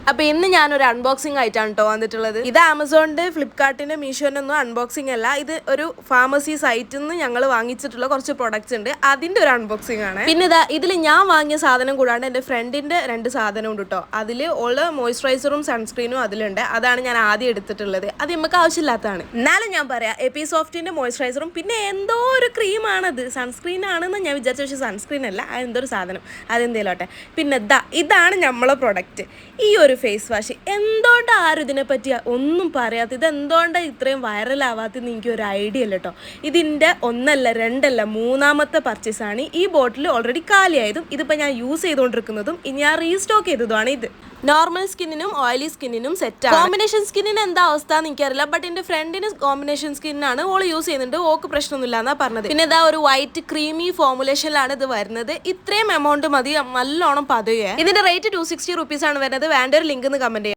അപ്പോൾ ഇന്ന് ഞാനൊരു അൺബോക്സിംഗ് ആയിട്ടാണ് കേട്ടോ വന്നിട്ടുള്ളത്. ഇത് ആമസോണിൻ്റെ, ഫ്ലിപ്കാർട്ടിൻ്റെ, മീഷോൻ്റെ ഒന്നും അൺബോക്സിംഗ് അല്ല. ഇത് ഒരു ഫാർമസി സൈറ്റിൽ നിന്ന് ഞങ്ങൾ വാങ്ങിച്ചിട്ടുള്ള കുറച്ച് പ്രൊഡക്ട്സ് ഉണ്ട്, അതിൻ്റെ ഒരു അൺബോക്സിംഗ് ആണ്. പിന്നെ ഇതിൽ ഞാൻ വാങ്ങിയ സാധനം കൂടാണ്ട് എൻ്റെ ഫ്രണ്ടിൻ്റെ 2 സാധനം ഉണ്ട് കേട്ടോ. അതിൽ ഉള്ള മോയ്സ്ചറൈസറും സൺസ്ക്രീനും അതിലുണ്ട്. അതാണ് ഞാൻ ആദ്യം എടുത്തിട്ടുള്ളത്. അത് നമുക്ക് ആവശ്യമില്ലാത്തതാണ്. എന്നാലും ഞാൻ പറയാം, എപ്പിസോഫ്റ്റിൻ്റെ മോയ്സ്ചറൈസറും പിന്നെ എന്തോ ഒരു ക്രീമാണത്, സൺസ്ക്രീൻ ആണെന്ന് ഞാൻ വിചാരിച്ച, പക്ഷേ സൺസ്ക്രീൻ അല്ല, അതെന്തൊരു സാധനം, അതെന്തേലോട്ടെ. പിന്നെ ഇതാണ് നമ്മളെ പ്രൊഡക്റ്റ്. ഈ ഒരു ഫേസ് വാഷ് എന്തുകൊണ്ട് ആരും ഇതിനെപ്പറ്റി ഒന്നും പറയാത്ത, ഇത് എന്തുകൊണ്ടാണ് ഇത്രയും വൈറലാവാത്തതെന്ന് എനിക്കൊരു ഐഡിയ അല്ല കേട്ടോ. ഇതിൻ്റെ 1 അല്ല 2 അല്ല 3ാമത്തെ പർച്ചേസാണ്. ഈ ബോട്ടിൽ ഓൾറെഡി കാലിയായതും ഇതിപ്പോൾ ഞാൻ യൂസ് ചെയ്തുകൊണ്ടിരിക്കുന്നതും ഇനി ഞാൻ റീസ്റ്റോക്ക് ചെയ്തതുമാണ്. ഇത് നോർമൽ സ്കിന്നിനും ഓയിലി സ്കിന്നിനും സെറ്റാണ്. കോമ്പിനേഷൻ സ്കിന്നിന് എന്താ അവസ്ഥ എന്ന് എനിക്കറിയില്ല, ബട്ട് എൻ്റെ ഫ്രണ്ടിന് കോമ്പിനേഷൻ സ്കിന്നാണ്, ഓള് യൂസ് ചെയ്യുന്നുണ്ട്, ഓക്ക് പ്രശ്നമൊന്നുമില്ല എന്നാണ് പറഞ്ഞത്. പിന്നെ ഒരു വൈറ്റ് ക്രീമി ഫോർമുലേഷനിലാണ് ഇത് വരുന്നത്. ഇത്രയും എമൗണ്ട് മതി, നല്ലോണം പതുകെ. ഇതിന്റെ റേറ്റ് 260 റുപ്പീസ് ആണ് വരുന്നത്. വേണ്ട ഒരു ലിങ്ക് കമന്റ് ചെയ്യാം.